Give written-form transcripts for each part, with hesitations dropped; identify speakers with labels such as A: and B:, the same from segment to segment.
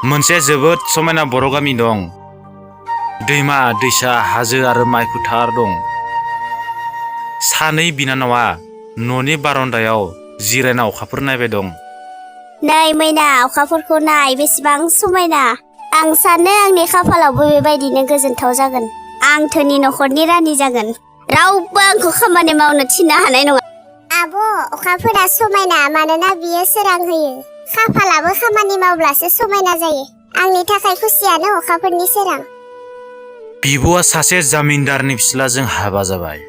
A: मोनसे जोबोद समायना बर' गामि दं। दैमा दैसा हाजो आरो माइ फोथार दं। सानै बिनानावा न'नि बारान्दायाव जिरायना अखाफोर नायबाय दं।
B: नै मैना, अखाफोरखौ नाय, बेसेबां समायना। आं सानो आंनि खाफालावबो बेबायदिनो गोजोनथाव जागोन। आं धोनि नखरनि रानि जागोन। रावबो आंखौ खामानि मावनो थिननो हानाय नङा।
C: आब', अखाफोरा समायना मानोना बियो सोरां होयो। खाफालाबो खामानि मावब्लासो समायना जायो। आंनि थाखाय खुसियानो अखाफोरनि सोरां।
A: बिब'आ सासे जामिनदारनि फिसाज्लाजों हाबा जाबाय।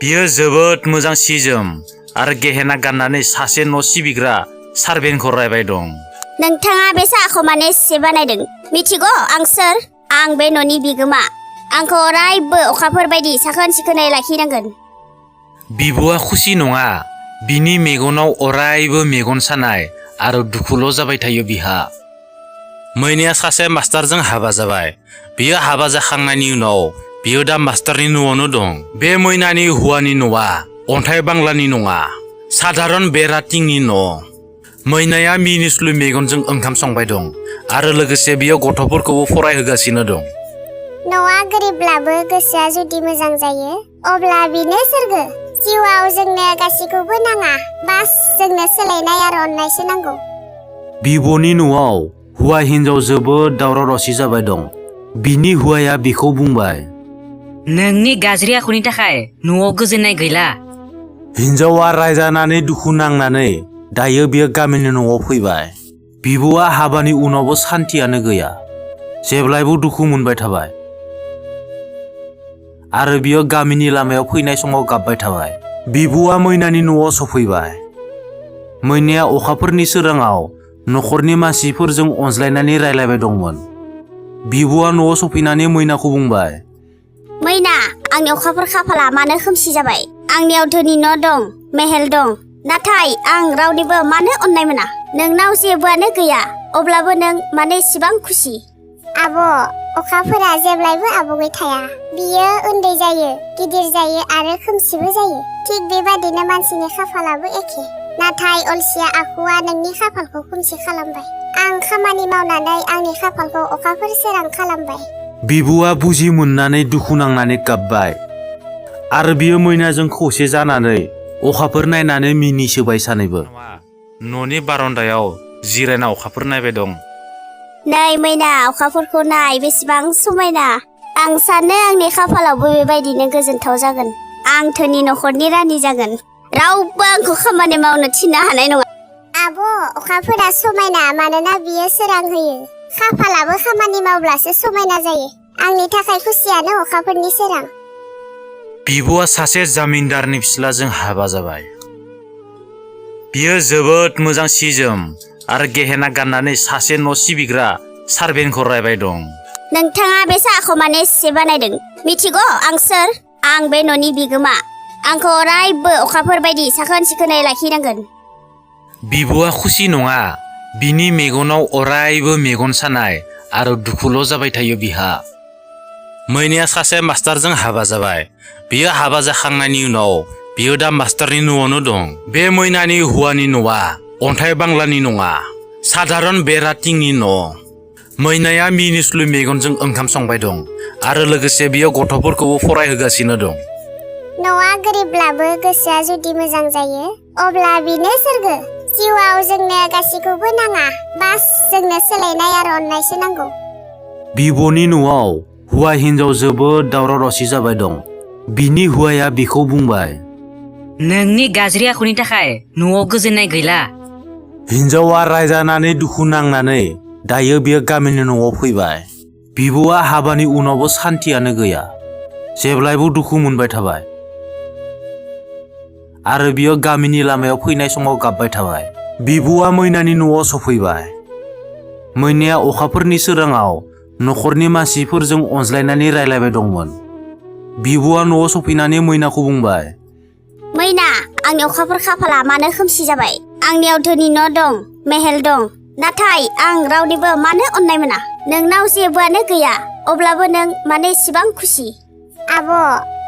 A: बियो जोबोद मोजां सि जोम आरो गेहेना गाननानै सासे न' सिबिग्रा सार्भेन्टखौ रायबाय दं।
B: नोंथाङा बे साहाखौ मानो एसे बानायदों? मिथिगौ आं सोर? आं बे न'नि बिगोमा। आंखौ अरायबो अखाफोर बायदि साखोन सिखोनै लाखिनांगोन।
A: बिब'आ खुसि नङा। बिनि मेगनाव अरायबो मेगन सानाय आरो दुखुल' जाबाय थायो बिहा। मैनाया सासे मास्टारजों हाबा जाबाय। बियो हाबा जाखांनायनि उनाव बियो दा मास्टारनि न'आवनो दं। बे मैनानि हौवानि न'आ अन्थाइ बांलानि नङा, साधारन बेरा थिंनि न'। मैनाया मिनिस्लु मेगनजों ओंखाम संबाय दं आरो लोगोसे बियो गथ'फोरखौबो फरायहोगासिनो दं।
C: न'आ गोरिबब्लाबो गोसोआ जुदि मोजां जायो अब्ला बेनो सोरगो। जिउआव जोंनो गासैखौबो नाङा, बास जोंनो सोलायनाय आरो अननायसो नांगौ।
A: बिब'नि न'आव हौवा हिनजाव जोबोद दावराव दावसि जाबाय दं। बिनि हौवाया बिखौ बुंबाय,
D: नोंनि गाज्रि आखुनि थाखाय न'आव गोजोननाय गैला।
A: हिनजावा रायजानानै दुखु नांनानै दायो बियो गामिनि न'आव फैबाय। बिब'आ हाबानि उनावबो सान्थियानो गैया। जेब्लायबो दुखु मोनबाय थाबाय आरो बियो गामिनि लामायाव फैनाय समाव गाबबाय थाबाय। बिब'आ मैनानि न'आव सफैबाय। मैनाया अखाफोरनि सोराङाव न'खरनि मानसिफोरजों अनज्लायनानै रायलायबाय दंमोन। बिब'आ न'आव सफैनानै मैनाखौ बुंबाय,
B: मैना, आंनि अखाफोर खाफाला मानो खोमसि जाबाय? आंनियाव धोनि न' दं, मेहेल दं, नाथाय आं रावनिबो मानो अननाय मोना? नोंनाव जेबोआनो गैया, अब्लाबो नों मानो एसेबां खुसि?
C: आब', अखाफोरा जेब्लायबो आबुङै थाया। बियो उन्दै जायो, गिदिर जायो आरो खोमसिबो जायो। थिग बेबादिनो मानसिनि खाफालाबो एखे। नाथाय अलसिया आखुआ नोंनि खाफालखौ खोमसि खालामबाय। आं खामानि मावनानै आंनि खाफालखौ अखाफोर सोरां खालामबाय।
A: बिब'आ बुजि मोननानै दुखु नांनानै गाबबाय आरो बियो मैनाजों खौसे जानानै अखाफोर नायनानै मिनिसोबाय सानैबो। न'नि बारान्दायाव जिरायना अखाफोर नायबाय दं।
B: नै मैना, अखाफोरखौ नाय, बेसेबां समायना। आं सानो आंनि खाफालावबो बेबायदिनो गोजोनथाव जागोन। आं धोनि नखरनि रानि जागोन। रावबो आंखौ खामानि मावनो थिननो हानाय नङा।
C: आब', अखाफोरा समायना मानोना बियो सोरां होयो। खाफालाबो खामानि मावब्लासो समायना जायो। आंनि थाखाय खुसियानो अखाफोरनि सोरां।
A: बिब'आ सासे जामिनदारनि फिसाज्लाजों हाबा जाबाय। बियो जोबोद मोजां सि जोम आरो गेहेना गाननानै सासे न' सिबिग्रा सार्भेन्टखौ रायबाय दं।
B: नोंथाङा बे साहाखौ मानो एसे बानायदों? मिथिगौ आं सोर? आं बे न'नि बिगोमा। आंखौ अरायबो अखाफोर बायदि साखोन सिखोनै लाखिनांगोन।
A: बिब'आ खुसि नङा। बिनि मेगनाव अरायबो मेगन सानाय आरो दुखुल' जाबाय थायो बिहा। मैनाया सासे मास्टारजों हाबा जाबाय। बियो हाबा जाखांनायनि उनाव बियो दा मास्टारनि न'आवनो दं। बे मैनानि हौवानि न'आ अन्थाइ बांलानि नङा, साधारन बेरा थिंनि न'। मैनाया मिनिस्लु मेगनजों ओंखाम संबाय दं आरो लोगोसे बियो गथ'फोरखौबो फरायहोगासिनो दं।
C: न'आ गोरिबब्लाबो गोसोआ जुदि मोजां जायो अब्ला बेनो सोरगो। जिउआव जोंनो गासैखौबो नाङा, बास जोंनो सोलायनाय आरो अननायसो नांगौ।
A: बिब'नि न'आव हौवा हिनजाव जोबोद दावराव दावसि जाबाय दं। बिनि हौवाया बिखौ बुंबाय,
D: नोंनि गाज्रि आखुनि थाखाय न'आव गोजोननाय गैला।
A: हिनजावा रायजानानै दुखु नांनानै दायो बियो गामिनि न'आव फैबाय। बिब'आ हाबानि उनावबो सान्थियानो गैया। जेब्लायबो दुखु मोनबाय थाबाय आरो बियो गामिनि लामायाव फैनाय समाव गाबबाय थाबाय। बिब'आ मैनानि न'आव सफैबाय। मैनाया अखाफोरनि सोराङाव न'खरनि मानसिफोरजों अनज्लायनानै रायलायबाय दंमोन। बिब'आ न'आव सफैनानै मैनाखौ बुंबाय,
B: मैना, आंनि अखाफोर खाफाला मानो खोमसि जाबाय? आंनियाव धोनि न' दं, मेहेल दं, नाथाय आं रावनिबो मानो अननाय मोना? नोंनाव जेबोआनो गैया, अब्लाबो नों मानो एसेबां खुसि?
C: आब',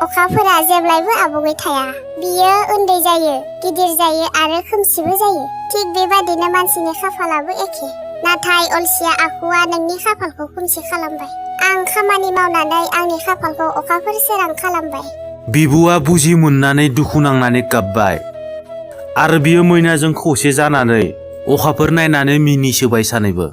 C: अखाफोरा जेब्लायबो आबुङै थाया। बियो उन्दै जायो, गिदिर जायो आरो खोमसिबो जायो। थिग बेबादिनो मानसिनि खाफालाबो एखे। नाथाय अलसिया आखुआ नोंनि खाफालखौ खोमसि खालामबाय। आं खामानि मावनानै आंनि खाफालखौ अखाफोर सोरां खालामबाय।
A: बिबुआ बुजि मोननानै दुखु नांनानै गाबबाय आरो बियो मैनाजों खौसे जानानै अखाफोर नायनानै मिनिसोबाय सानैबो।